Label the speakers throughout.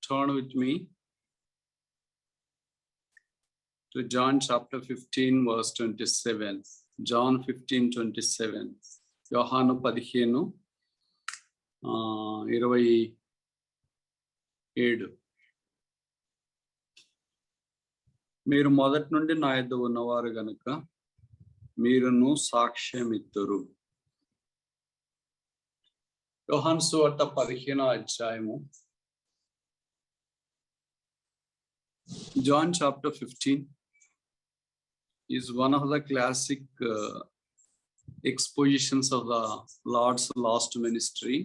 Speaker 1: turn with me to John chapter 15, verse 27. John 15:27. యోహాను 15:27. మీరు మొదటి నుండి నా యొద్ద ఉన్నవారు గనుక మీరును సాక్ష్యమిద్దురు. యోహాను సువార్త 15వ అధ్యాయము. John chapter 15 is one of the classic expositions of the Lord's last ministry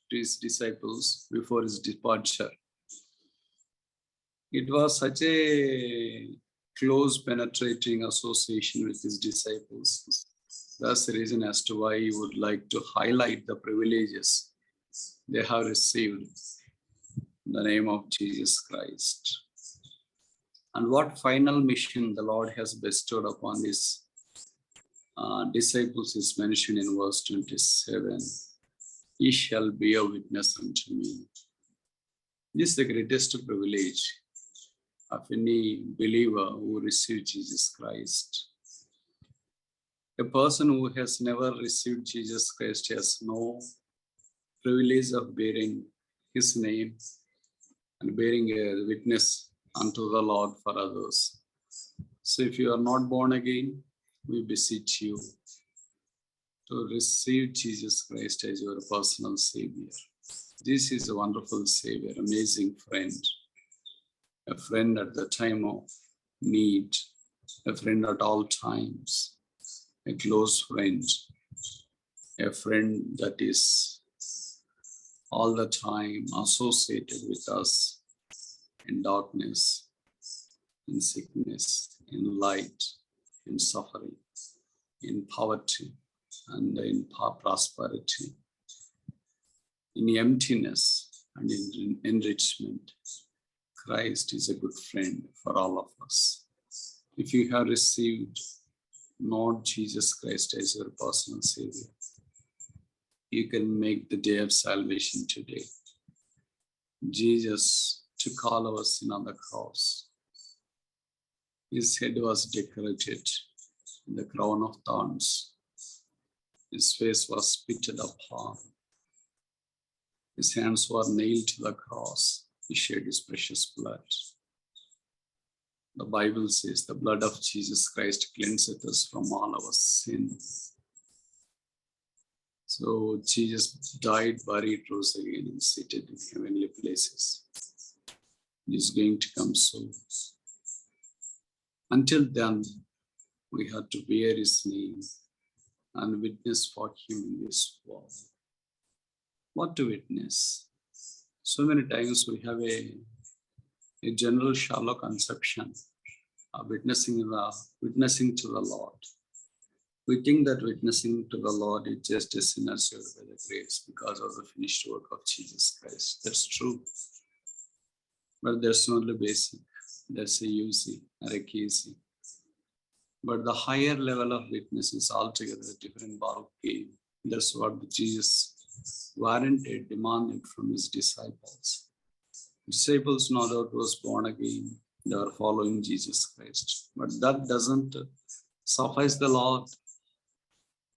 Speaker 1: to his disciples before his departure. It was such a close penetrating association with his disciples. That's the reason as to why he would like to highlight the privileges they have received in the name of Jesus Christ. And what final mission the Lord has bestowed upon his disciples is mentioned in verse 27. Ye shall be a witness unto me. This is the greatest privilege of any believer who received Jesus Christ. A person who has never received Jesus Christ has no privilege of bearing his name and bearing a witness unto the Lord for others. So if you are not born again, we beseech you to receive Jesus Christ as your personal Savior. This is a wonderful Savior, amazing friend, a friend at the time of need, a friend at all times, a close friend, a friend that is all the time associated with us in darkness, in sickness, in light, in suffering, in poverty, and in prosperity, in emptiness and in enrichment. Christ is a good friend for all of us. If you have received not Jesus Christ as your personal Savior, you can make the day of salvation today. Jesus took all our sin on the cross. His head was decorated in the crown of thorns. His face was spitted upon. His hands were nailed to the cross. He shed his precious blood. The Bible says the blood of Jesus Christ cleanseth us from all our sins. So Jesus died, buried, rose again, and seated in heavenly places. He is going to come soon. Until then, we have to bear his name and witness for him in this world. What to witness? So many times we have a general shallow conception of witnessing to the Lord. We think that witnessing to the Lord is just a sinner saved by the grace because of the finished work of Jesus Christ. That's true. But there's only basic. There's a UC or a KC. But the higher level of witness is altogether a different ball game. That's what Jesus warranted, demanded from his disciples. Disciples no doubt was born again. They are following Jesus Christ. But that doesn't suffice the Lord.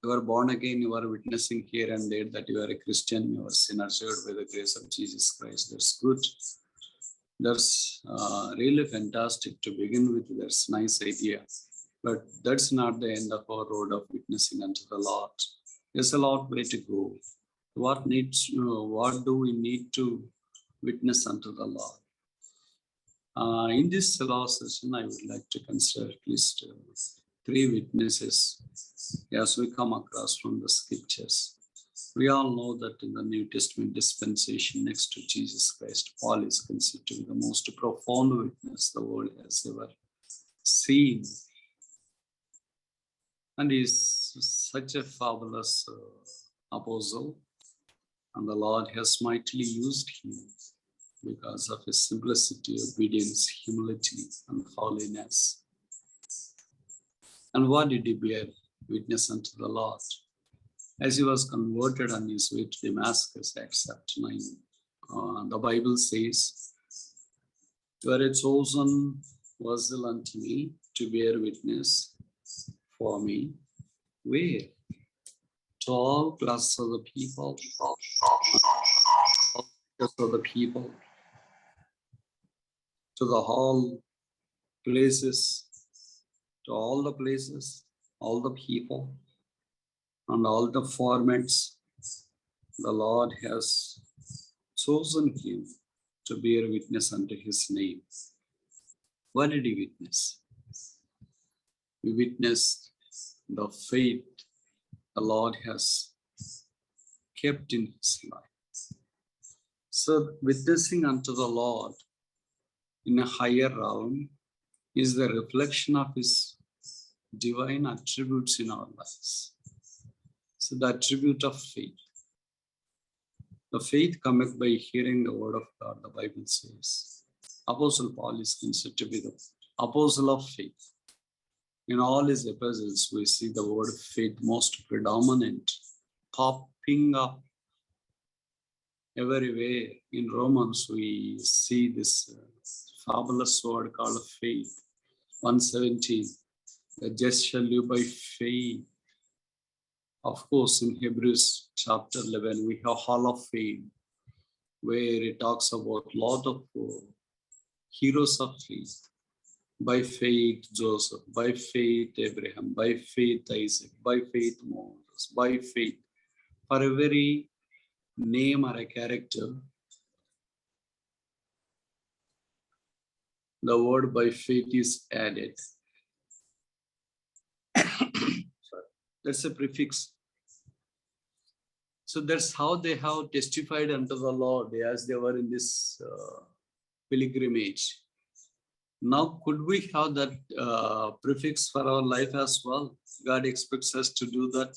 Speaker 1: You are born again, you are witnessing here and there that you are a Christian, you are sinner saved by the grace of Jesus Christ. That's good. That's really fantastic to begin with. That's a nice idea. But that's not the end of our road of witnessing unto the Lord. There's a lot way to go. What do we need to witness unto the Lord? In this last session, I would like to consider at least 3 witnesses as we come across from the scriptures. We all know that in the New Testament dispensation, next to Jesus Christ, Paul is considered to be the most profound witness the world has ever seen. And he is such a fabulous apostle, and the Lord has mightily used him because of his simplicity, obedience, humility, and holiness. And what did he bear witness unto the Lord? As he was converted on his way to Damascus, Acts chapter 9, the Bible says You are a chosen vessel unto me to bear witness for me. Where? To all classes of the people, all classes of the people, to the whole places, to all the places, all the people, and all the formats. The Lord has chosen him to bear witness unto his name. What did he witness? He witnessed the faith the Lord has kept in his life. So witnessing unto the Lord in a higher realm is the reflection of his divine attributes in our lives. So the attribute of faith. The faith cometh by hearing the word of God, the Bible says. Apostle Paul is considered to be the apostle of faith. In all his epistles, we see the word faith most predominant, popping up everywhere. In Romans, we see this fabulous word called faith. 117, the just shall live by faith. Of course, in Hebrews chapter 11, we have Hall of Fame, where it talks about a lot of heroes of faith. By faith, Joseph, by faith, Abraham, by faith, Isaac, by faith, Moses, by faith. For every name or a character, the word by faith is added. That's a prefix. So that's how they have testified unto the Lord as they were in this pilgrimage. Now, could we have that prefix for our life as well? God expects us to do that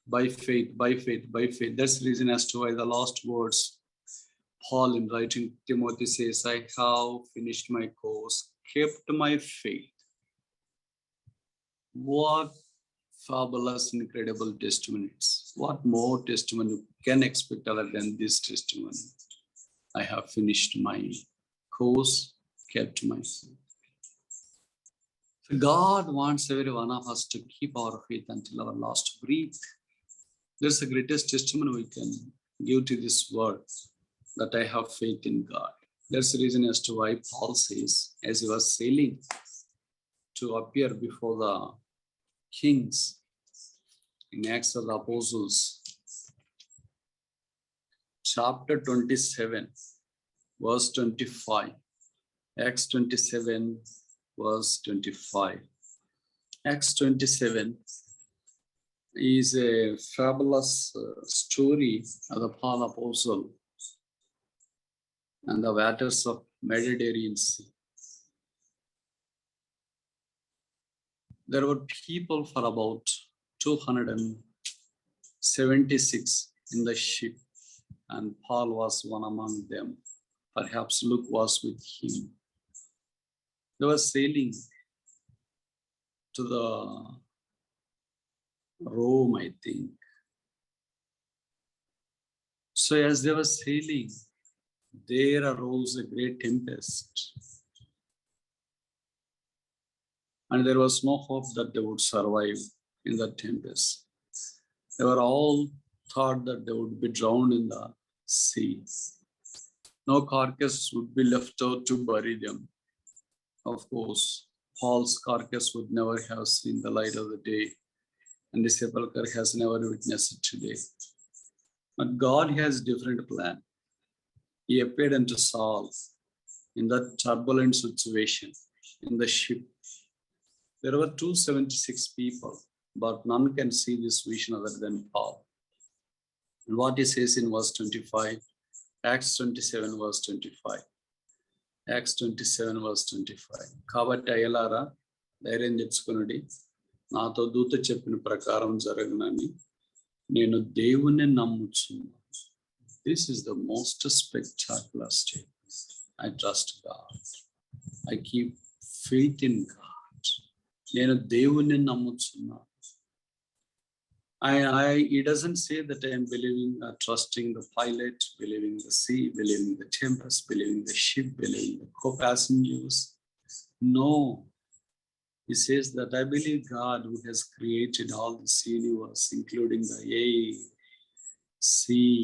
Speaker 1: by faith, by faith, by faith. That's the reason as to why the last words, Paul in writing Timothy says, I have finished my course, kept my faith. What fabulous, incredible testimonies. What more testimony can expect other than this testimony? I have finished my course, kept my faith. God wants every one of us to keep our faith until our last breath. That's the greatest testimony we can give to this world, that I have faith in God. That's the reason as to why Paul says, as he was sailing to appear before the kings in Acts of the Apostles, chapter 27, verse 25. Acts 27, verse 25. Acts 27 is a fabulous story of the Paul Apostle and the waters of Mediterranean Sea. There were people for about 276 in the ship, and Paul was one among them. Perhaps Luke was with him. They were sailing to the Rome, I think. So as they were sailing, there arose a great tempest. And there was no hope that they would survive in the tempest. They were all thought that they would be drowned in the sea. No carcass would be left out to bury them. Of course, Paul's carcass would never have seen the light of the day, and the sepulchre has never witnessed it today. But God has a different plan. He appeared unto Saul in that turbulent situation in the ship. There were 276 people, but none can see this vision other than Paul. And what he says in verse 25, Acts 27, verse 25. Acts 27, verse 25. Kabatti ayalaara ధైర్యం తెచ్చుకొనుడి, నాతో దూత చెప్పిన ప్రకారం జరగనని నేను దేవుణ్ణి నమ్ముచున్నాను. This is the most spectacular statement. I trust God. I keep faith in God. నేను దేవుణ్ణి నమ్ముచున్నాను. It doesn't say that I am believing, trusting the pilot, believing the sea, believing the tempest, believing the ship, believing the co-passengers. No, he says that I believe God who has created all this universe, including the air, sea,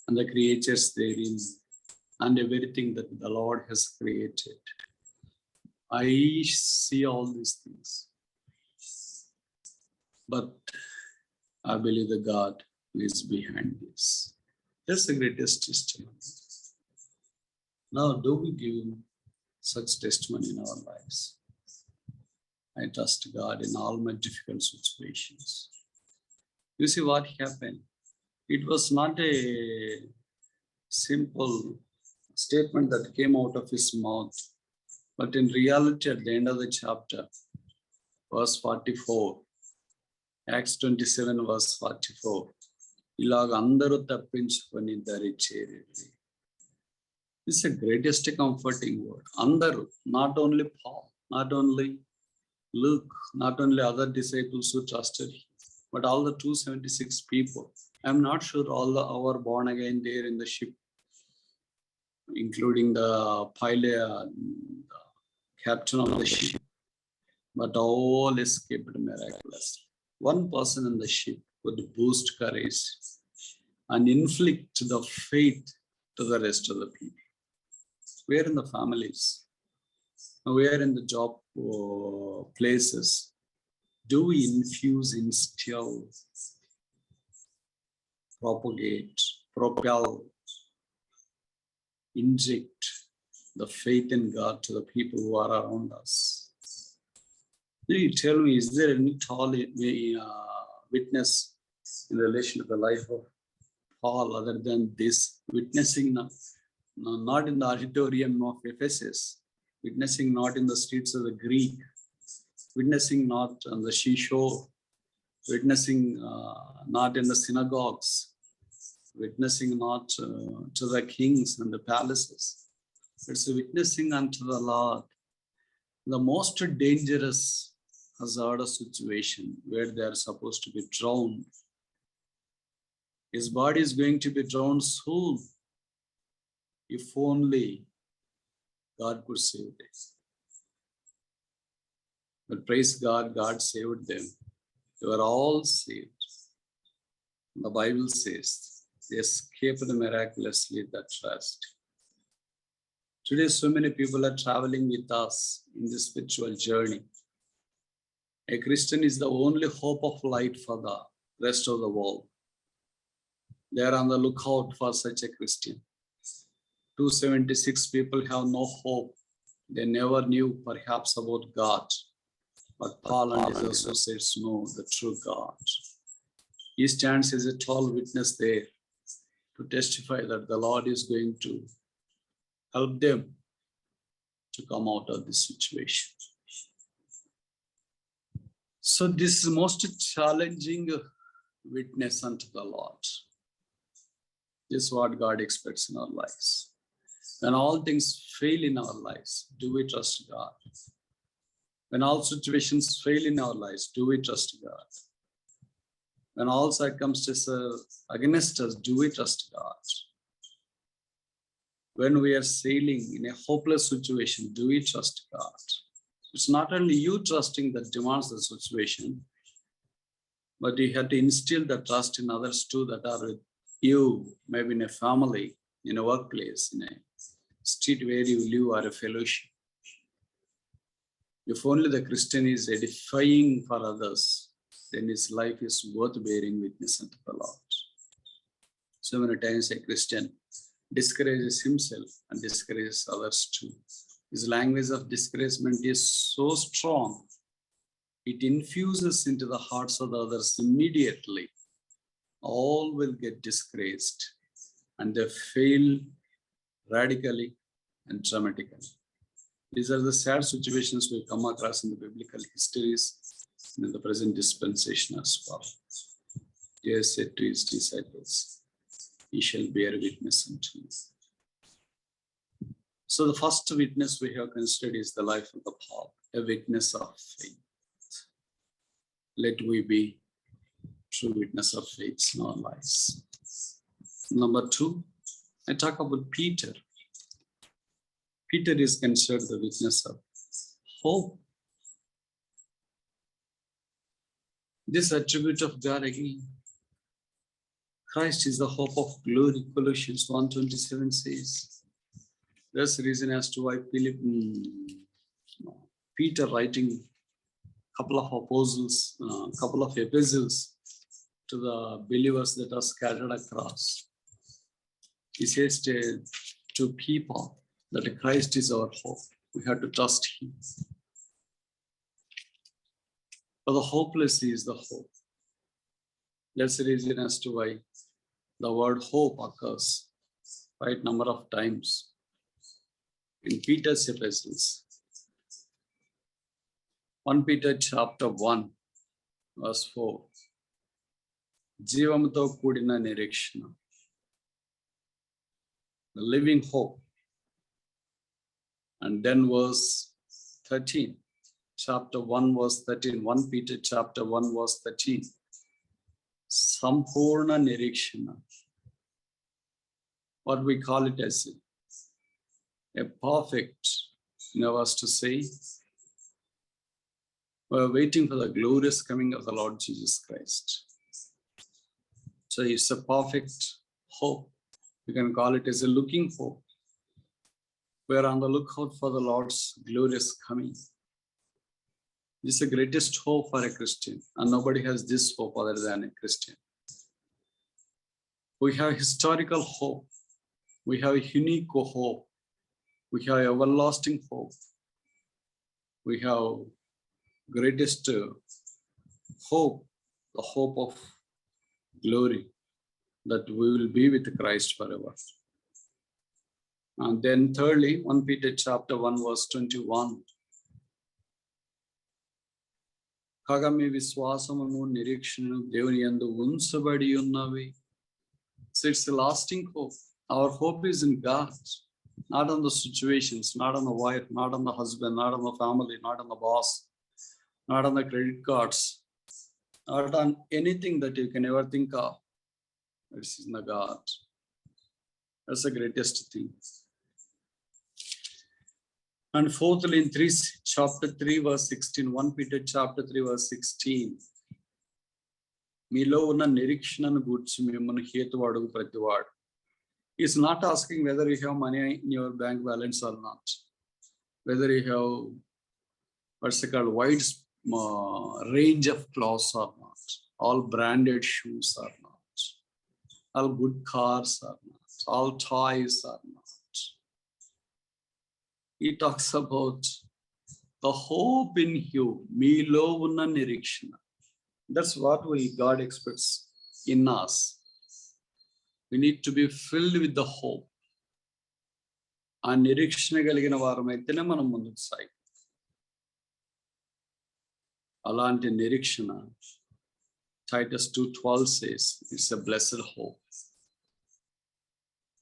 Speaker 1: and the creatures therein, and everything that the Lord has created. I see all these things, but I believe the God who is behind this. That's the greatest testimony. Now, do we give such testimony in our lives? I trust God in all my difficult situations. You see what happened? It was not a simple statement that came out of his mouth, but in reality, at the end of the chapter, verse 44, Acts 27, verse 44, ఇలాగ అందరూ తప్పించుకొని దరి చేరిరి. This is the greatest comforting word. Andaru, not only Paul, not only Luke, not only other disciples who trusted him, but all the 276 people. I'm not sure all our born again there in the ship, including the pilot, the captain of the ship, but all escaped miraculously. One person in the ship could boost courage and inflict the faith to the rest of the people. We are in the families, we are in the job places. Do we infuse, instill, propagate, propel, inject the faith in God to the people who are around us? You tell me, is there any tall witness in relation to the life of Paul other than this? Witnessing not in the auditorium of Ephesus, witnessing not in the streets of the Greek, witnessing not on the seashore, witnessing not in the synagogues, witnessing not to the kings and the palaces. It's witnessing unto the Lord. The most dangerous hazardous situation where they are supposed to be drowned. His body is going to be drowned soon. If only God could save them. But praise God, God saved them. They were all saved. The Bible says they escaped miraculously that trust. Today, so many people are traveling with us in this spiritual journey. A Christian is the only hope of light for the rest of the world. They are on the lookout for such a Christian. 276 people have no hope. They never knew perhaps about God. But Paul and his associates know the true God. He stands as a tall witness there to testify that the Lord is going to help them to come out of this situation. So this is most challenging witness unto the Lord. This is what God expects in our lives. When all things fail in our lives, do we trust God? When all situations fail in our lives, do we trust God? When all circumstances are against us, do we trust God? When we are sailing in a hopeless situation, do we trust God? It's not only you trusting that demands the situation, but you have to instill the trust in others too that are with you, maybe in a family, in a workplace, in a street where you live, or a fellowship. If only the Christian is edifying for others, then his life is worth bearing witness unto the Lord. So many times a Christian discourages himself and discourages others too. His language of discouragement is so strong, it infuses into the hearts of the others immediately. All will get discouraged and they fail radically and dramatically. These are the sad situations we come across in the biblical histories and in the present dispensation as well. Jesus said to his disciples, "He shall bear witness unto me." So the first witness we have considered is the life of the Paul, a witness of faith. Let we be true witness of faith in our lives. Number two, I talk about Peter. Peter is considered the witness of hope. This attribute of God again. Christ is the hope of glory, Colossians 1:27 says. That's the reason as to why Peter writing a couple of apostles, couple of epistles to the believers that are scattered across. He says to people that Christ is our hope. We have to trust him. But the hopeless is the hope. That's the reason as to why the word hope occurs quite number of times in Peter's epistles. 1 Peter chapter 1 verse 4. జీవముతో కూడిన నిరీక్షణ. The living hope. And then verse 13. Chapter 1 verse 13. 1 Peter chapter 1 verse 13. సంపూర్ణ నిరీక్షణ. What we call it as a perfect, was to say, we're waiting for the glorious coming of the Lord Jesus Christ. So it's a perfect hope. You can call it as a looking hope. We're on the lookout for the Lord's glorious coming. This is the greatest hope for a Christian, and nobody has this hope other than a Christian. We have historical hope. We have unique hope. We have everlasting hope. We have greatest hope, the hope of glory, that we will be with Christ forever. And then thirdly, 1 Peter chapter 1 verse 21. కాగా మీ విశ్వాసమును నిరీక్షణను దేవుని యందు ఉంచబడి ఉన్నవి. So it's a lasting hope. Our hope is in God, not on the situations, not on the wife, not on the husband, not on the family, not on the boss, not on the credit cards, not on anything that you can ever think of. It's in the God. That's the greatest thing. And fourthly, in chapter 3 verse 16, 1 Peter chapter 3 verse 16. మీలో ఉన్న నిరీక్షణను గూర్చి మిమ్మల్ని హేతు అడుగు ప్రతివాడు. He's not asking whether you have money in your bank balance or not, whether you have what's it called, wide range of clothes or not, all branded shoes or not, all good cars or not, all toys or not. He talks about the hope in you, మీలో ఉన్న నిరీక్షణ. That's what God expects in us. We need to be filled with the hope. ఆ నిరీక్షణ కలిగిన వారమైతేనే మనం ముందుకు సాగి. అలాంటి నిరీక్షణ Titus 2:12 says it's a blessed hope.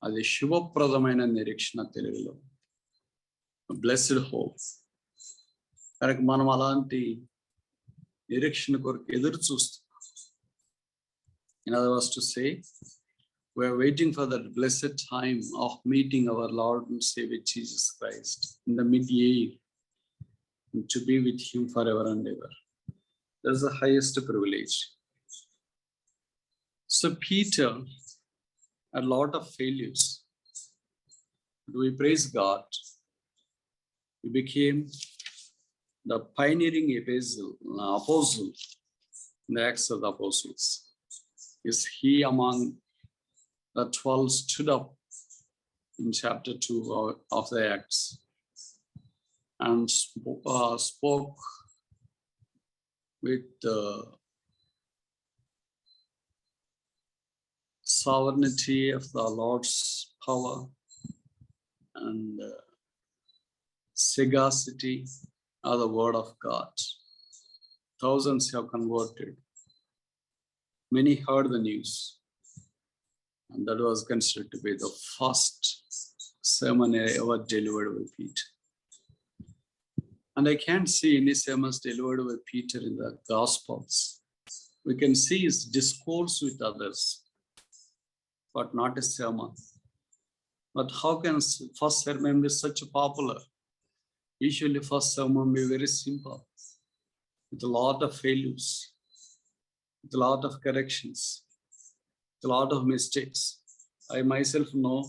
Speaker 1: అది శుభప్రదమైన నిరీక్షణ తెలుగులో. Blessed hope. కనుక మనం అలాంటి నిరీక్షణ కొరకు ఎదురు చూస్తున్నాం. In other words to say, we are waiting for that blessed time of meeting our Lord and Savior Jesus Christ in the mid-year, and to be with him forever and ever. That's the highest privilege. So Peter had a lot of failures. But we praise God. He became the pioneering apostle in the Acts of the Apostles. Is he among the 12 stood up in chapter 2 of the Acts and spoke with sovereignty of the Lord's power and sagacity of the word of God. Thousands have converted. Many heard the news. And that was considered to be the first sermon ever delivered by Peter. And I can't see any sermons delivered by Peter in the Gospels We can see his discourse with others, but not a sermon. But how can first sermon be such popular? Usually first sermon be very simple, with a lot of failures, with a lot of corrections, with a lot of mistakes. I myself know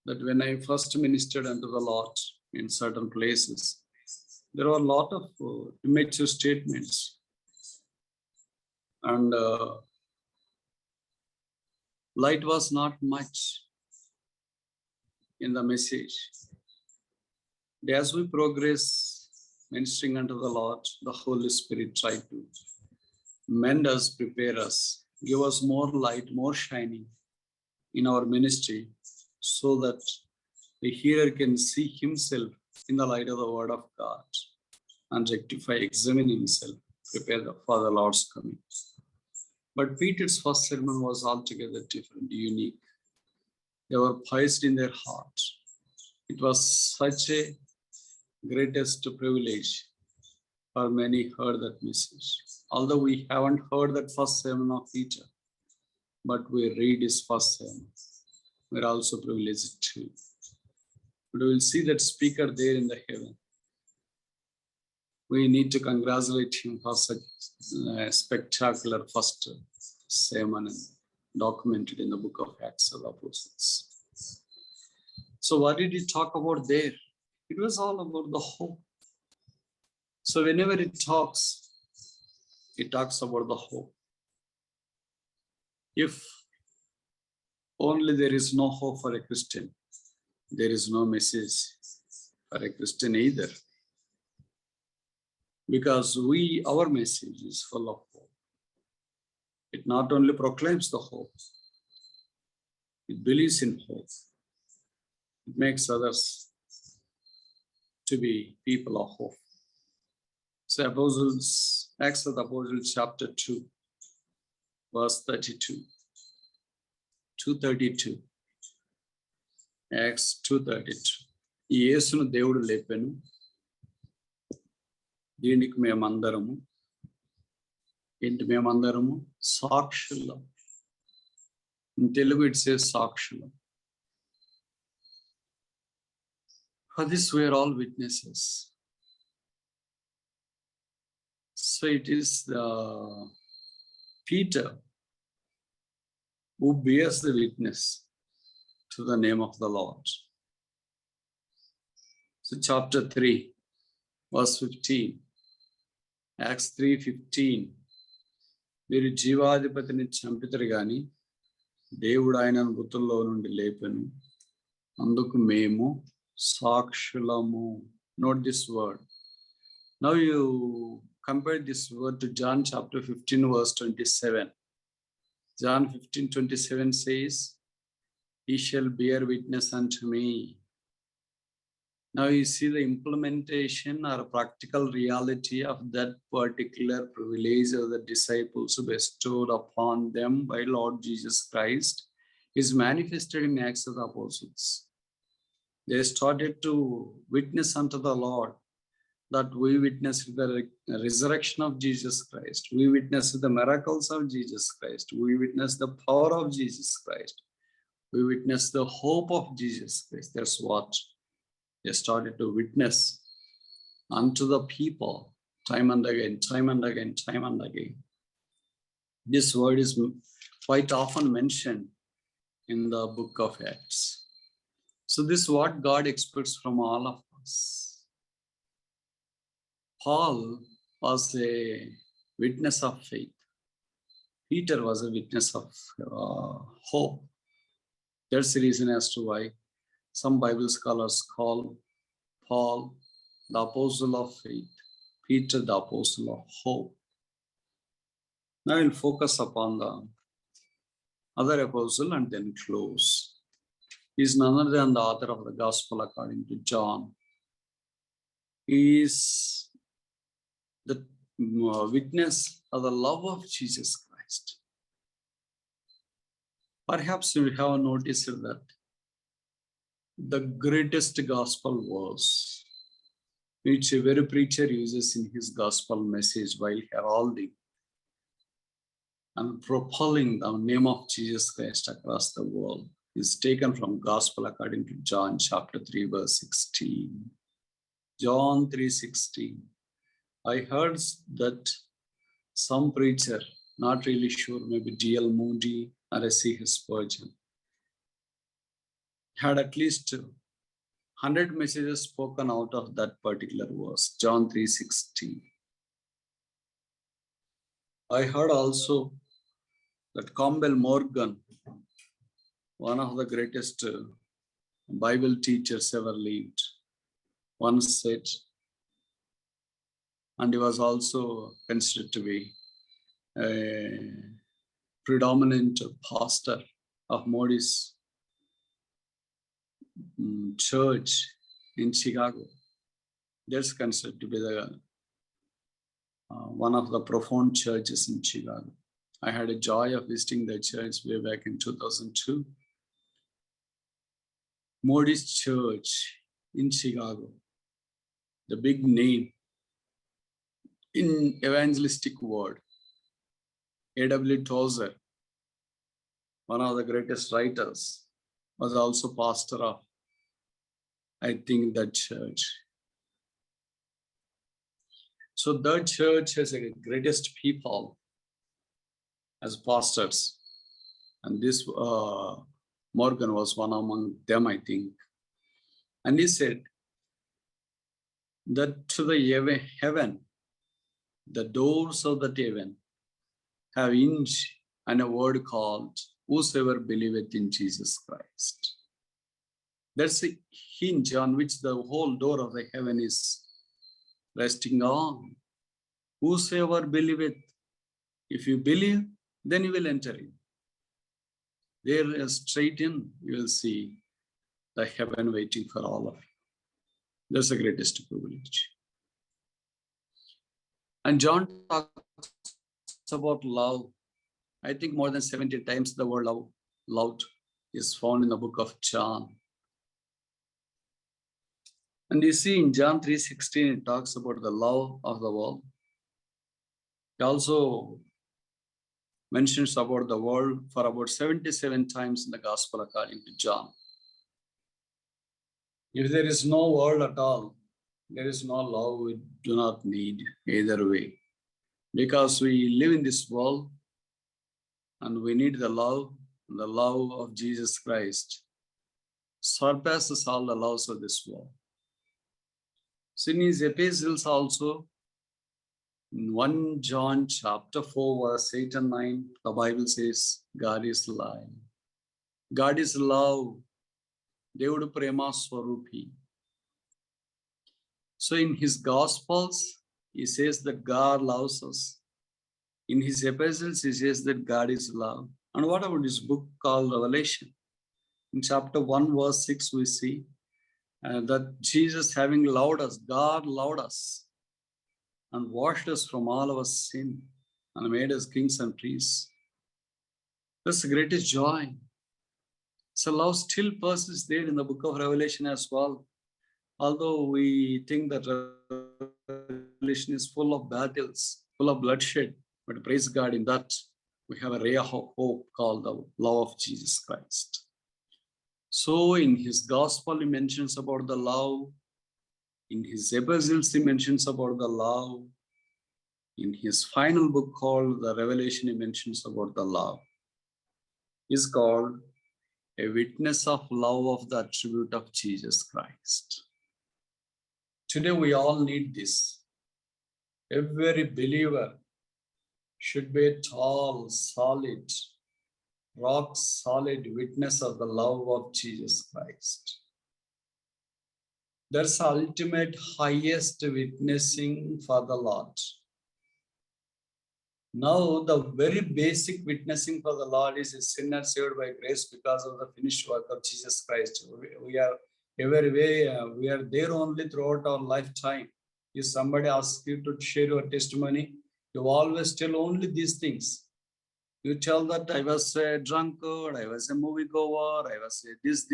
Speaker 1: that when I first ministered unto the Lord in certain places, there were a lot of immature statements, and light was not much in the message. As we progress ministering unto the Lord, the Holy Spirit tried to mend us, prepare us, give us more light, more shining in our ministry, so that the hearer can see himself in the light of the Word of God and rectify, examine himself, prepare for the Lord's coming. But Peter's first sermon was altogether different, unique. They were poised in their heart. It was such a greatest privilege for many heard that message. Although we haven't heard that first sermon of Peter, but we read his first sermon, we're also privileged too. But we will see that speaker there in the heaven. We need to congratulate him for such a spectacular first sermon and documented in the book of Acts of the Apostles. So what did he talk about there? It was all about the hope. So whenever it talks about the hope. If only there is no hope for a Christian, there is no message for a Christian either. Because our message is full of hope. It not only proclaims the hope, it believes in hope. It makes others to be people of hope. So Acts of the Apostles chapter 2, verse 32. 2:32. Acts 2:32. ఈ యేసును దేవుడు లేపెను, దీనికి మేమందరము సాక్షులం. In Telugu it says సాక్షులం. For this we are all witnesses. So it is Peter who bears the witness to the name of the Lord. So chapter 3, verse 15. Acts 3:15. మీరు జీవాధిపతిని చంపితరు గాని దేవుడు ఆయనను మృతుల్లో నుండి లేపెను, అందుకు మేము సాక్షులము. Note this word. Now you compare this word to John chapter 15, verse 27. John 15:27 says, he shall bear witness unto me. Now you see the implementation or practical reality of that particular privilege of the disciples bestowed upon them by Lord Jesus Christ is manifested in Acts of the Apostles. They started to witness unto the Lord that we witnessed the resurrection of Jesus Christ. We witnessed the miracles of Jesus Christ. We witnessed the power of Jesus Christ. We witnessed the hope of Jesus Christ. That's what they started to witness unto the people time and again, time and again, time and again. This word is quite often mentioned in the book of Acts. So this is what God expects from all of us. Paul was a witness of faith. Peter was a witness of hope. That's the reason as to why some Bible scholars call Paul the apostle of faith, Peter the apostle of hope. Now we'll focus upon the other apostle and then close. He is none other than the author of the gospel according to John. He is the witness of the love of Jesus Christ. Perhaps you have noticed that the greatest gospel verse which every preacher uses in his gospel message while heralding and propelling the name of Jesus Christ across the world is taken from Gospel according to John chapter 3 verse 16. John 3:16. I heard that some preacher, not really sure, maybe D.L. Moody or C.H. Spurgeon, had at least 100 messages spoken out of that particular verse, John 3:16. I heard also that Campbell Morgan, one of the greatest Bible teachers ever lived, once said, and he was also considered to be a predominant pastor of Moody's church in Chicago. That's considered to be the one of the profound churches in Chicago. I had a joy of visiting the church way back in 2002. Moody's Church in Chicago, the big name in evangelistic world. A.W. Tozer, one of the greatest writers, was also pastor of, I think, that church. So that church has the greatest people as pastors. And this Morgan was one among them, I think. And he said that to the heaven, the doors of the heaven have hinge and a word called, whosoever believeth in Jesus Christ. That's a hinge on which the whole door of the heaven is resting on. Whosoever believeth. If you believe, then you will enter in. There, straight in, you will see the heaven waiting for all of you. That's the greatest privilege. And John talks about love. I think more than 70 times the word love is found in the book of John. And you see in John 3:16, it talks about the love of the world. It also mentions about the world for about 77 times in the gospel according to John. If there is no world at all, there is no love, we do not need either way. Because we live in this world and we need the love of Jesus Christ surpasses all the loves of this world. So in his epistles also, in 1 John chapter 4 verse 8 and 9, the Bible says, God is love. God is love. Devudu Prema Swarupi. So in his Gospels, he says that God loves us. In his epistles, he says that God is love. And what about his book called Revelation? In chapter 1 verse 6, we see that Jesus having loved us, God loved us and washed us from all our sin and made us kings and priests. That's the greatest joy. So love still persists there in the book of Revelation as well. Although we think that Revelation is full of battles, full of bloodshed, but praise God, in that we have a ray of hope called the love of Jesus Christ. So in his gospel, he mentions about the love. In his epistles, he mentions about the love. In his final book called the Revelation, he mentions about the love. It's called a witness of love of the attribute of Jesus Christ. Today we all need this. Every believer should be a tall, solid, rock solid witness of the love of Jesus Christ. That's the ultimate, highest witnessing for the Lord. Now, the very basic witnessing for the Lord is a sinner saved by grace because of the finished work of Jesus Christ. We are every way, we are there only throughout our lifetime. If somebody asks you to share your testimony, you always tell only these things. You tell that I was a drunkard, I was a moviegoer, I was a this,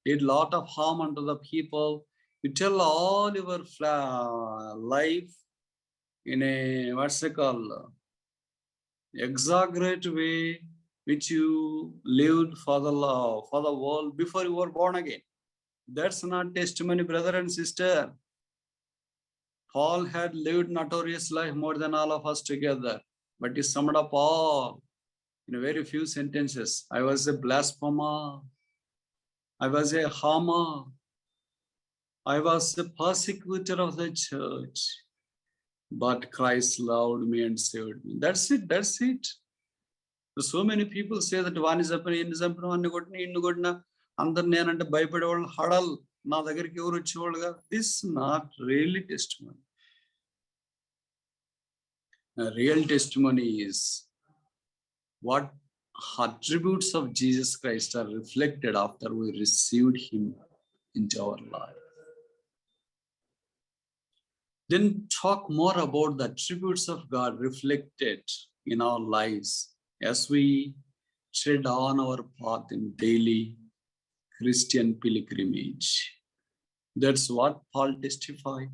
Speaker 1: did a lot of harm unto the people. You tell all your life in a, what's it called, exaggerate way which you lived for the love, for the world before you were born again. That's not testimony, brother and sister. Paul had lived notorious life more than all of us together, but he summed up all in a very few sentences. I was a blasphemer. I was a harmer. I was a persecutor of the church. But Christ loved me and saved me. That's it. That's it. So many people say that one is up and in some one good na under nanante bhayapade hudal na dagariki evaru vachevolu. This is not really testimony. A real testimony is what attributes of Jesus Christ are reflected after we received him into our life. Then talk more about the attributes of God reflected in our lives as we tread on our path in daily Christian pilgrimage. That's what Paul testified.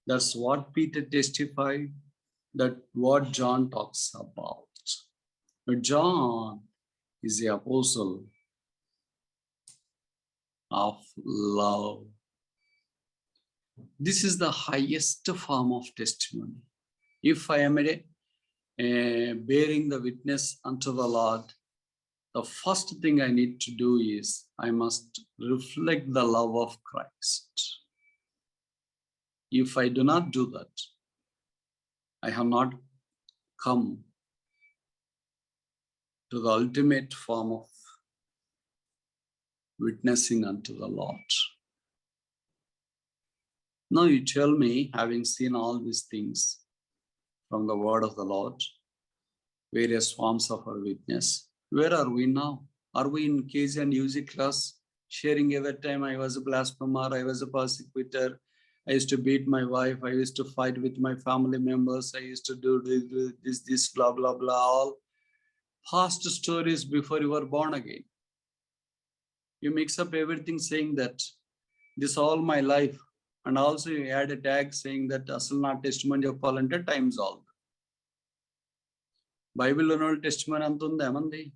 Speaker 1: That's what Peter testified. That's what John talks about. But John is the apostle of love. This is the highest form of testimony. If I am bearing the witness unto the Lord, the first thing I need to do is I must reflect the love of Christ. If I do not do that, I have not come to the ultimate form of witnessing unto the Lord. Now you tell me, having seen all these things from the word of the Lord, various forms of our witness, where are we now? Are we in KG and UG class, sharing every time I was a blasphemer, I was a persecutor, I used to beat my wife, I used to fight with my family members, I used to do this, blah, blah, blah, all past stories before you were born again. You mix up everything saying that this all my life, and also you add a tag saying that asal na testimony cheppalante time solved. Bible lo testimony antunda emandi.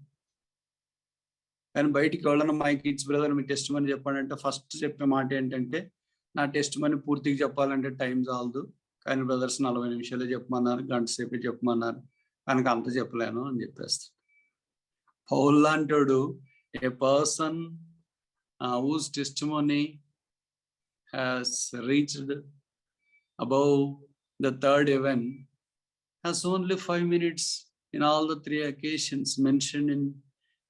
Speaker 1: And బయటికి వెళ్ళిన my kids brother me testimony చెప్పాలంటే first చెప్పే మాట ఏంటంటే నా testimony పూర్తిగా చెప్పాలంటే time చాలదు, కానీ బ్రదర్స్ 40 నిమిషాలే చెప్పమన్నారు, గంట సేపే చెప్పమన్నారు, కనుక అంత చెప్పలేను అని చెప్పేస్తాడు. పౌలు లాంటోడు, a person whose testimony has reached above the third heaven, has only 5 minutes in all the 3 occasions mentioned in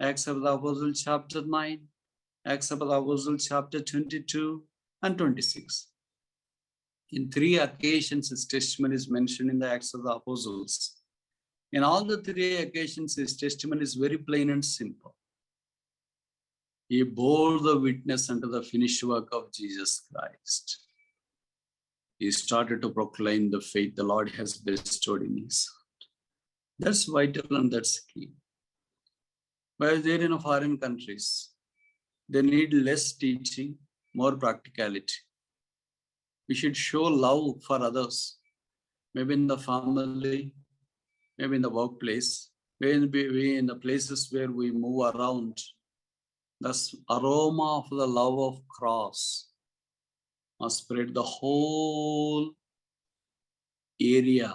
Speaker 1: Acts of the Apostles chapter 9, Acts of the Apostles chapter 22 and 26. In 3 occasions his testimony is mentioned in the Acts of the Apostles. In all the 3 occasions his testimony is very plain and simple. He bore the witness unto the finished work of Jesus Christ. He started to proclaim the faith the Lord has bestowed in his heart. That's vital and that's key. While they're in foreign countries, they need less teaching, more practicality. We should show love for others, maybe in the family, maybe in the workplace, maybe in the places where we move around. The aroma of the love of cross must spread the whole area,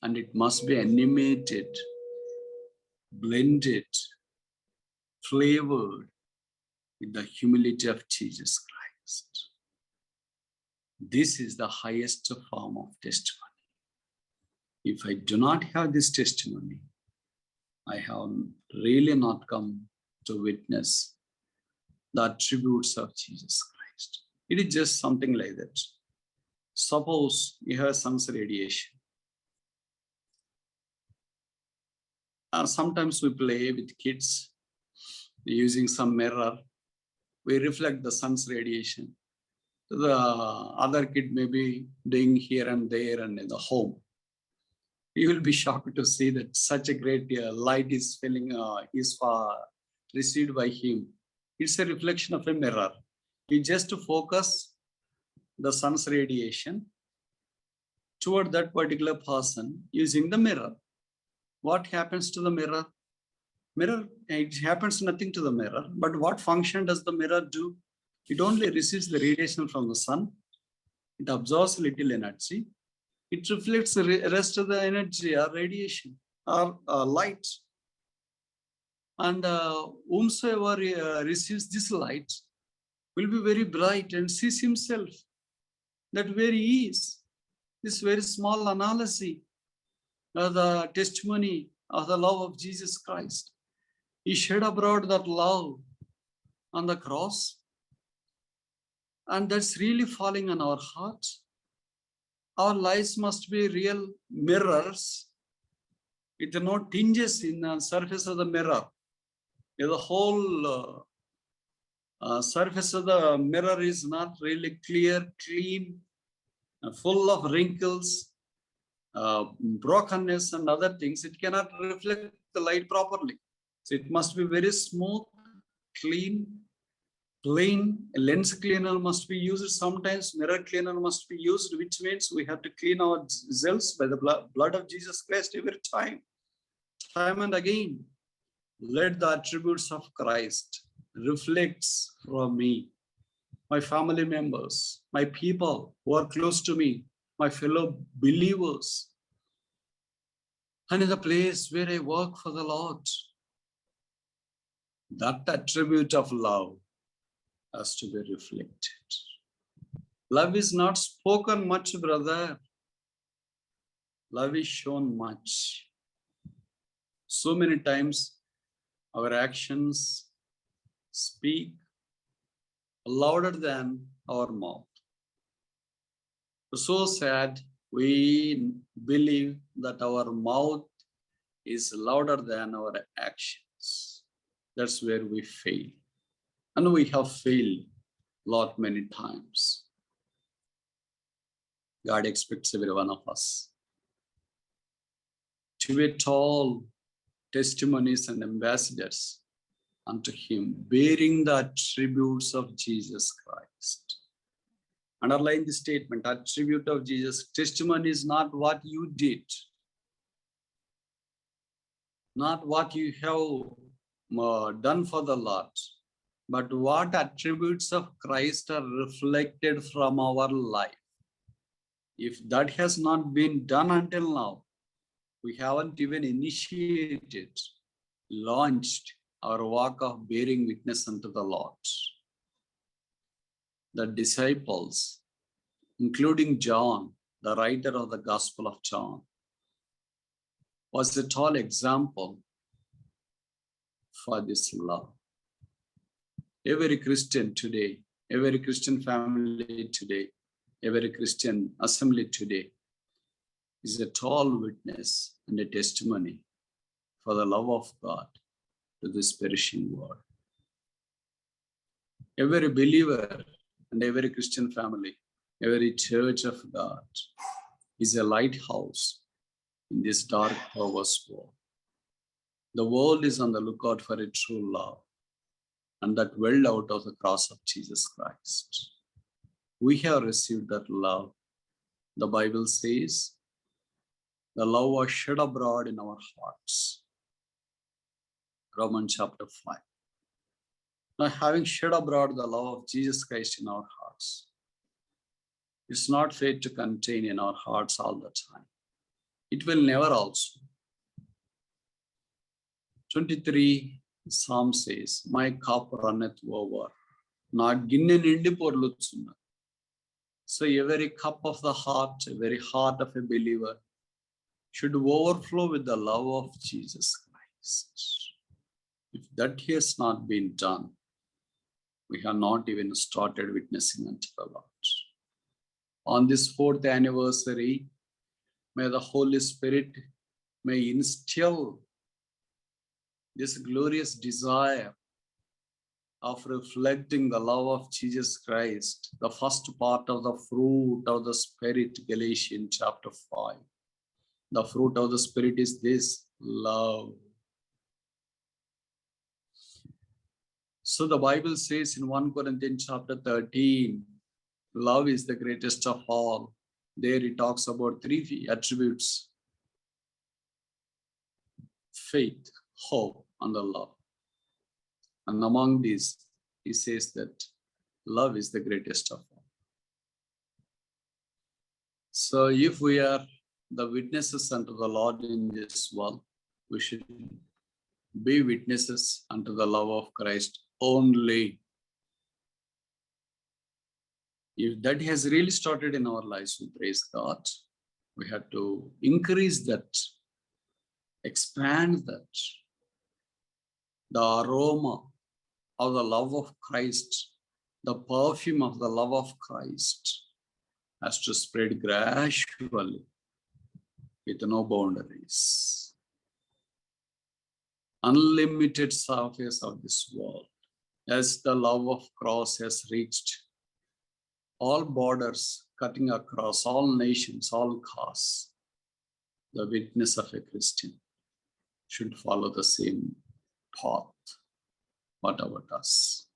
Speaker 1: and it must be animated, blended, flavored with the humility of Jesus Christ. This is the highest form of testimony. If I do not have this testimony, I have really not come to witness the attributes of Jesus Christ. It is just something like that. Suppose you have sun's radiation. Sometimes we play with kids using some mirror. We reflect the sun's radiation. The other kid may be doing here and there and in the home. You will be shocked to see that such a great light is received by him. It's a reflection of a mirror. You just focus the sun's radiation toward that particular person using the mirror. What happens to the mirror? Mirror, it happens nothing to the mirror, but what function does the mirror do? It only receives the radiation from the sun. It absorbs little energy. It reflects the rest of the energy or radiation or light. And whomsoever receives this light will be very bright and sees himself that where he is. This very small analogy of the testimony of the love of Jesus Christ. He shed abroad that love on the cross, and that's really falling on our hearts. Our lives must be real mirrors with no tinges in the surface of the mirror. The whole surface of the mirror is not really clear, clean, full of wrinkles, brokenness and other things. It cannot reflect the light properly. So it must be very smooth, clean, plain. A lens cleaner must be used sometimes, mirror cleaner must be used, which means we have to clean ourselves by the blood of Jesus Christ every time and again. Let the attributes of Christ reflects from me, my family members, my people who are close to me, my fellow believers, and in the place where I work for the Lord. That attribute of love has to be reflected. Love is not spoken much, brother. Love is shown much. So many times our actions speak louder than our mouth. So sad, we believe that our mouth is louder than our actions. That's where we fail. And we have failed many times. God expects every one of us to be tall testimonies and ambassadors unto him, bearing the attributes of Jesus Christ. Underline the statement, attribute of Jesus. Testimony is not what you did, not what you have done for the Lord, but what attributes of Christ are reflected from our life. If that has not been done until now, we haven't even initiated, launched our work of bearing witness unto the Lord. The disciples, including John, the writer of the Gospel of John, was a tall example for this love. Every Christian today, every Christian family today, every Christian assembly today is a tall witness and a testimony for the love of God to this perishing world. Every believer and every Christian family, every church of God is a lighthouse in this dark, perverse world. The world is on the lookout for a true love, and that welled out of the cross of Jesus Christ. We have received that love. The Bible says, the love was shed abroad in our hearts. Romans chapter 5. Now, having shed abroad the love of Jesus Christ in our hearts, it's not fit to contain in our hearts all the time. It will never also. 23 Psalm says, my cup runneth over. Na ginne nindi porluchunna. So every cup of the heart, every heart of a believer should overflow with the love of Jesus Christ. If that has not been done, we have not even started witnessing unto the Lord. On this 4th anniversary, may the Holy Spirit may instill this glorious desire of reflecting the love of Jesus Christ, the first part of the fruit of the Spirit, Galatians chapter 5. The fruit of the Spirit is this, love. So the Bible says in 1 Corinthians chapter 13, love is the greatest of all. There it talks about 3 attributes. faith, hope, and the love. And among these, he says that love is the greatest of all. So if we are the witnesses unto the Lord in this world, we should be witnesses unto the love of Christ only. If that has really started in our lives, we praise God. We have to increase that, expand that. The aroma of the love of Christ, the perfume of the love of Christ has to spread gradually with no boundaries. Unlimited surface of this world, as the love of cross has reached all borders, cutting across all nations, all castes, the witness of a Christian should follow the same path. What about us?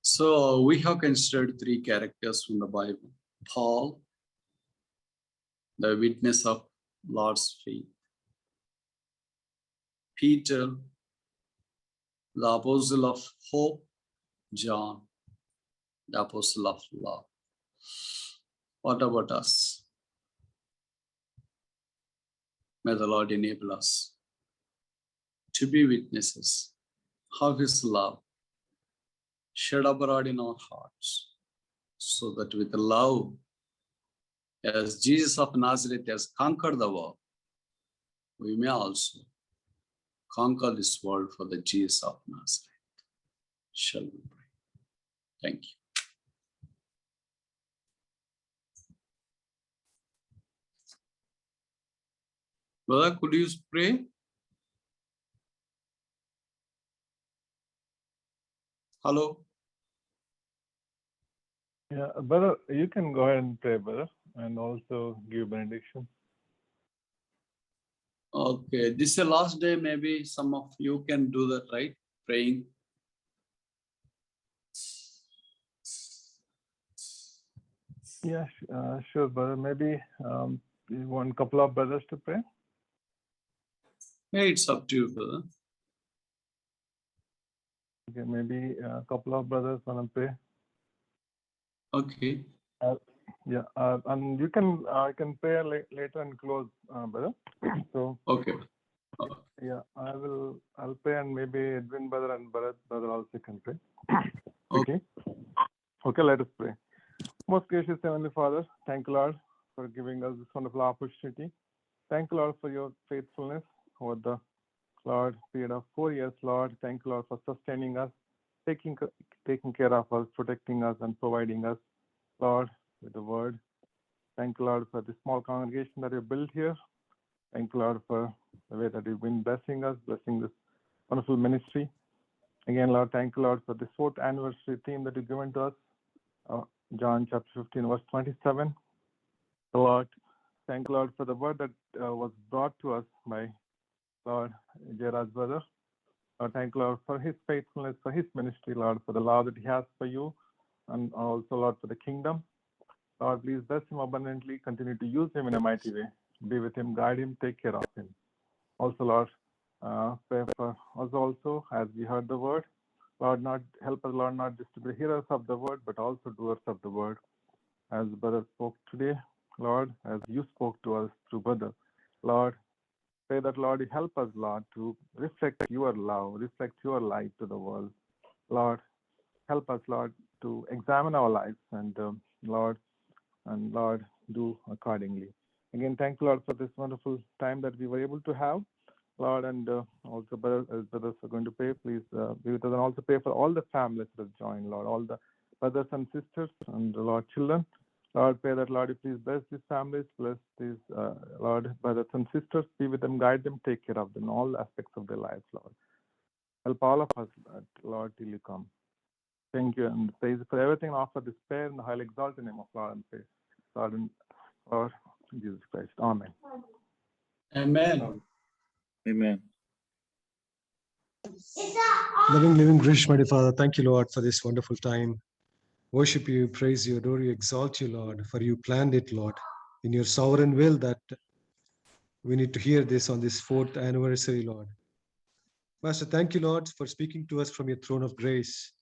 Speaker 1: So we have considered three characters from the Bible. Paul, the witness of Lord's faith. Peter, the apostle of hope. John, the apostle of love. What about us? May the Lord enable us to be witnesses of His love shed abroad in our hearts, so that with love, as Jesus of Nazareth has conquered the world, we may also conquer this world for the Jesus of Nazareth. Shall we pray? Thank you. Brother, could you pray? Hello?
Speaker 2: Yeah, brother, you can go ahead and pray, brother, and also give benediction.
Speaker 1: Okay, this is the last day. Maybe some of you can do that, right? Praying.
Speaker 2: Yeah, sure, brother. Maybe you want a couple of brothers to pray?
Speaker 1: Yeah, it's up to you, brother.
Speaker 2: Okay, maybe a couple of brothers want to pray.
Speaker 1: Okay.
Speaker 2: Yeah, and you can pray later and close, brother. So
Speaker 1: Okay.
Speaker 2: yeah, I'll pray, and maybe Edwin brother and Bharat brother also can pray.
Speaker 1: Okay.
Speaker 2: Okay, let us pray. Most gracious Heavenly Father, thank you, Lord, for giving us this wonderful opportunity. Thank you, Lord, for your faithfulness over the Lord period of 4 years, Lord. Thank you, Lord, for sustaining us, taking care of us, protecting us, and providing us, Lord, with the word. Thank you, Lord, for the small congregation that you built here. Thank you, Lord, for the way that you've been blessing us, blessing this wonderful ministry. Again, Lord, thank you, Lord, for this 4th anniversary theme that you've given to us. John chapter 15, verse 27. Lord, thank you, Lord, for the word that was brought to us by Lord Gerard's brother. Lord, thank you, Lord, for his faithfulness, for his ministry, Lord, for the love that he has for you, and also, Lord, for the kingdom. Lord, please bless him abundantly. Continue to use him in a mighty way. Be with him, guide him, take care of him. Also, Lord, pray for us also as we heard the word. Lord, help us, Lord, not just to be hearers of the word, but also doers of the word. As brother spoke today, Lord, as you spoke to us through brother, Lord, pray that, Lord, you help us, Lord, to reflect your love, reflect your light to the world. Lord, help us, Lord, to examine our lives and, Lord, do accordingly. Again, thank you, Lord, for this wonderful time that we were able to have. Lord, and also brothers are going to pray. Please be with us, and also pray for all the families that have joined, Lord, all the brothers and sisters and Lord, children. Lord, pray that, Lord, you please bless these families, bless these, Lord, brothers and sisters, be with them, guide them, take care of them in all aspects of their lives, Lord. Help all of us, Lord, till you come. Thank you, and praise for everything, and offer this prayer in the highly exalted name of Lord and praise, Lord, and Lord Jesus Christ. Amen.
Speaker 1: Amen.
Speaker 3: Amen.
Speaker 4: Living, gracious, mighty Father, thank you, Lord, for this wonderful time. Worship you, praise you, adore you, exalt you, Lord, for you planned it, Lord, in your sovereign will that we need to hear this on this 4th anniversary, Lord. Master, thank you, Lord, for speaking to us from your throne of grace.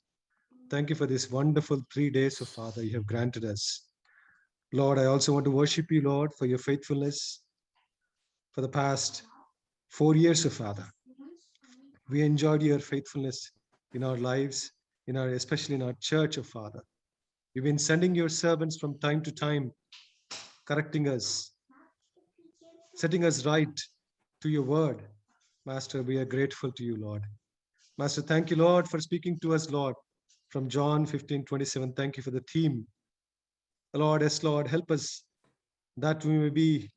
Speaker 4: Thank you for this wonderful 3 days, oh Father, you have granted us. Lord, I also want to worship you, Lord, for your faithfulness for the past 4 years, oh Father. We enjoyed your faithfulness in our lives, especially in our church, oh Father. You've been sending your servants from time to time, correcting us, setting us right to your word. Master, we are grateful to you, Lord. Master, thank you, Lord, for speaking to us, Lord, from John 15:27. Thank you for the theme. Lord, yes, Lord, help us that we may be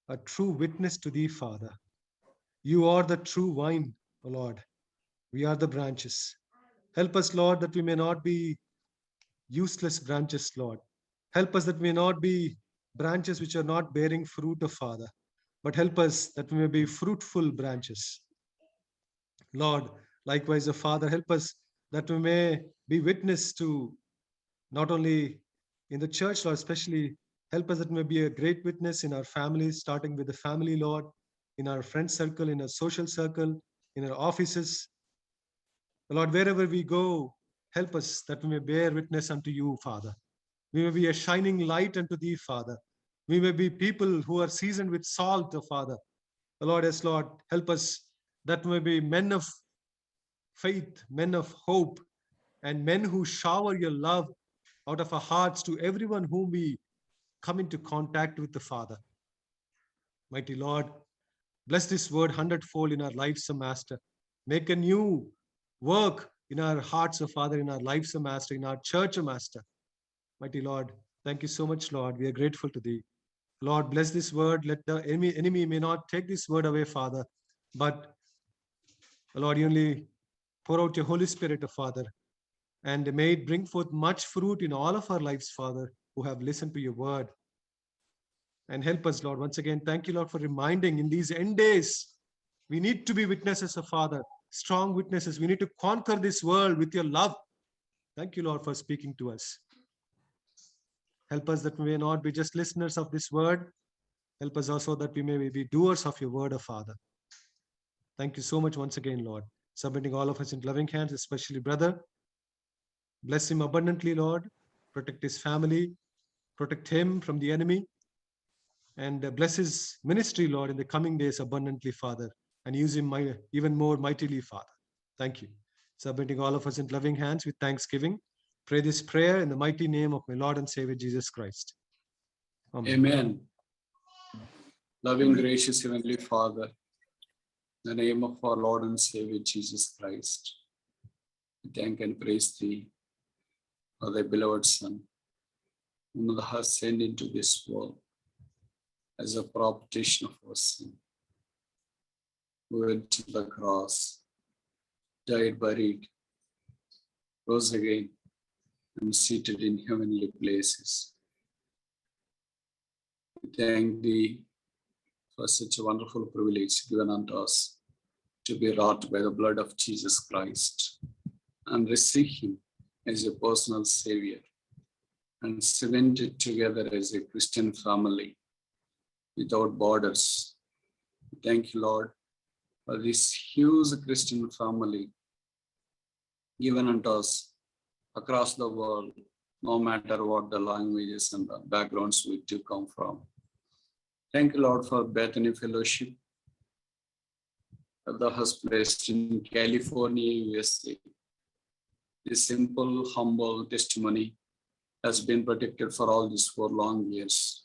Speaker 4: a true witness to thee, Father. You are the true vine, O Lord. We are the branches. Help us, Lord, that we may not be useless branches, Lord. Help us that we may not be branches which are not bearing fruit, O Father, but help us that we may be fruitful branches. Lord, likewise, O Father, help us that we may be witness to not only in the church, Lord, especially help us that we may be a great witness in our families, starting with the family, Lord, in our friend circle, in our social circle, in our offices. Lord, wherever we go, help us that we may bear witness unto you, Father. We may be a shining light unto thee, Father. We may be people who are seasoned with salt, O Father. Lord, yes, Lord, help us that we may be men of faith, men of hope, and men who shower your love out of our hearts to everyone whom we come into contact with the Father. Mighty Lord, bless this word 100-fold in our lives, O Master. Make a new work in our hearts, O Father, in our lives, O Master, in our church, O Master. Mighty Lord, thank you so much, Lord. We are grateful to thee. Lord, bless this word. Let the enemy may not take this word away, Father, but Lord, you only pour out your Holy Spirit, O Father, and may it bring forth much fruit in all of our lives, Father, who have listened to your word. And help us, Lord. Once again, thank you, Lord, for reminding in these end days, we need to be witnesses of Father, strong witnesses. We need to conquer this world with your love. Thank you, Lord, for speaking to us. Help us that we may not be just listeners of this word. Help us also that we may be doers of your word, O Father. Thank you so much once again, Lord. Submitting all of us in loving hands, especially brother. Bless him abundantly, Lord. Protect his family. Protect him from the enemy. And bless his ministry, Lord, in the coming days abundantly, Father. And use him even more mightily, Father. Thank you. Submitting all of us in loving hands with thanksgiving. Pray this prayer in the mighty name of my Lord and Savior, Jesus Christ. Amen.
Speaker 1: Amen. Loving, gracious Heavenly Father, in the name of our Lord and Savior, Jesus Christ, we thank and praise thee for thy beloved Son, whom thou hast sent into this world as a propitiation of our sin, who went to the cross, died, buried, rose again, and seated in heavenly places. We thank thee for such a wonderful privilege given unto us to be wrought by the blood of Jesus Christ and receive him as a personal Savior and cemented together as a Christian family without borders. Thank you, Lord, for this huge Christian family given unto us across the world, no matter what the languages and the backgrounds we do come from. Thank you, Lord, for Bethany Fellowship that thou hast placed in California, USA. This simple, humble testimony has been protected for all these 4 long years.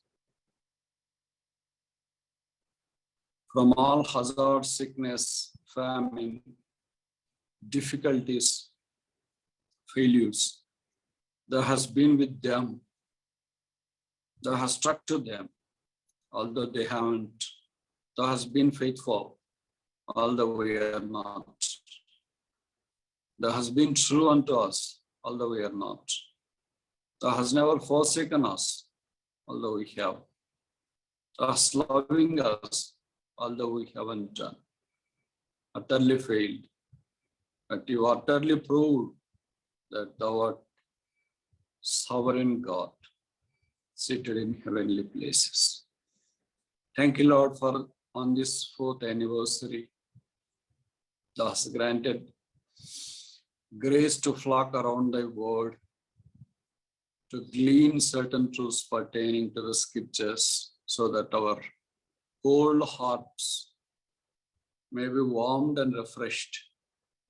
Speaker 1: From all hazard, sickness, famine, difficulties, failures, thou hast been with them. Thou hast stuck to them, although they haven't. Thou hast been faithful, although we are not. Thou hast been true unto us, although we are not. Thou hast never forsaken us, although we have. Thou hast loving us, although we haven't done. Utterly failed. But you utterly proved that thou art sovereign God, seated in heavenly places. Thank you, Lord, for on this 4th anniversary, thou hast granted grace to flock around thy word, to glean certain truths pertaining to the scriptures, so that our cold hearts may be warmed and refreshed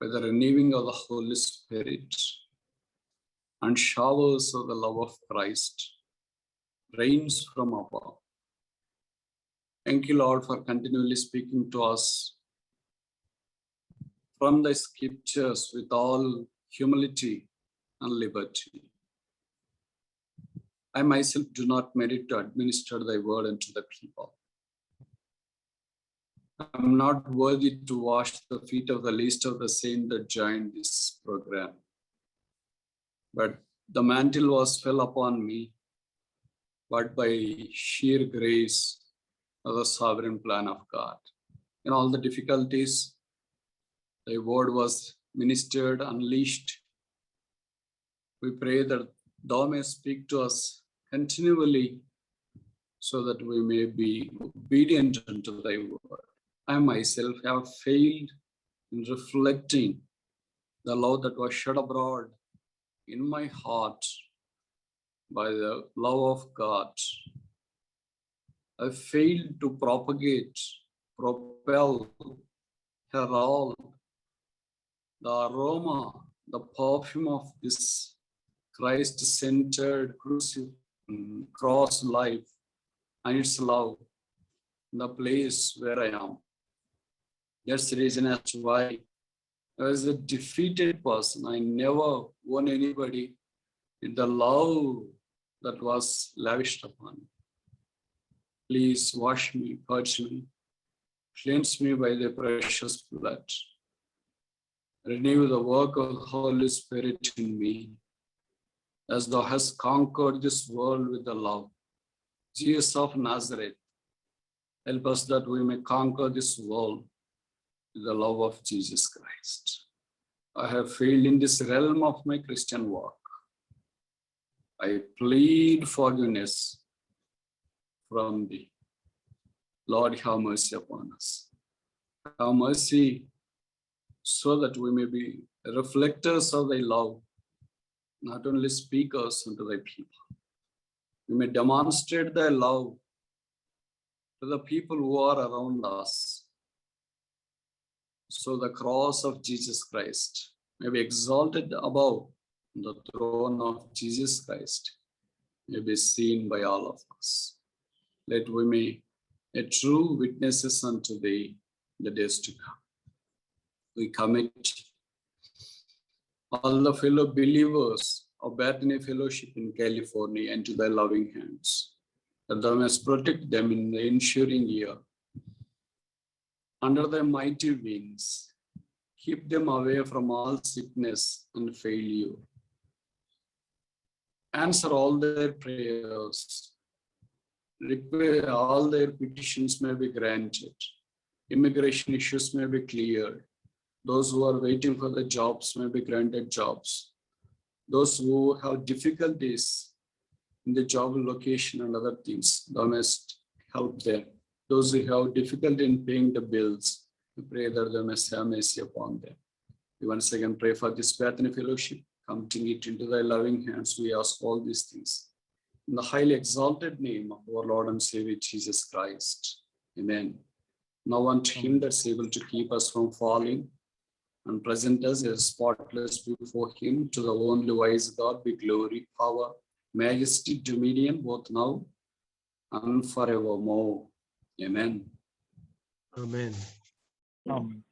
Speaker 1: by the renewing of the Holy Spirit, and showers of the love of Christ rains from above. Thank you, Lord, for continually speaking to us from the scriptures with all humility and liberty. I myself do not merit to administer thy word unto the people. I am not worthy to wash the feet of the least of the saints that joined this program. But the mantle fell upon me, but by sheer grace of the sovereign plan of God. In all the difficulties, thy word was ministered, unleashed. We pray that thou may speak to us continually, so that we may be obedient unto thy word. I myself have failed in reflecting the love that was shed abroad in my heart by the love of God. I failed to propagate, propel, herald the aroma, the perfume of this Christ-centered cross life and its love in the place where I am. That's the reason as to why I was a defeated person. I never won anybody with the love that was lavished upon me. Please wash me, purge me, cleanse me by the precious blood. Renew the work of the Holy Spirit in me, as thou hast conquered this world with the love. Jesus of Nazareth, help us that we may conquer this world with the love of Jesus Christ. I have failed in this realm of my Christian walk. I plead forgiveness from thee. Lord, have mercy upon us. Have mercy so that we may be reflectors of thy love, not only speakers unto thy people. We may demonstrate thy love to the people who are around us. So the cross of Jesus Christ may be exalted above the throne of Jesus Christ, may be seen by all of us. Let we may be true witnesses unto thee in the days to come. We commit all the fellow believers of Bethany Fellowship in California into thy loving hands, that thou mayest protect them in the ensuing year. Under thy mighty wings, keep them away from all sickness and failure. Answer all their prayers. Require all their petitions may be granted. Immigration issues may be cleared. Those who are waiting for the jobs may be granted jobs. Those who have difficulties in the job location and other things, thou mayest help them. Those who have difficulty in paying the bills, we pray that thou mayest have mercy upon them. We once again pray for this Bethany Fellowship, committing it into thy loving hands. We ask all these things in the highly exalted name of our Lord and Savior Jesus Christ. Amen. Now unto him that's able to keep us from falling and present us as spotless before him, to the only wise God be glory, power, majesty, dominion, both now and forevermore. Amen.
Speaker 4: Amen.
Speaker 2: Amen.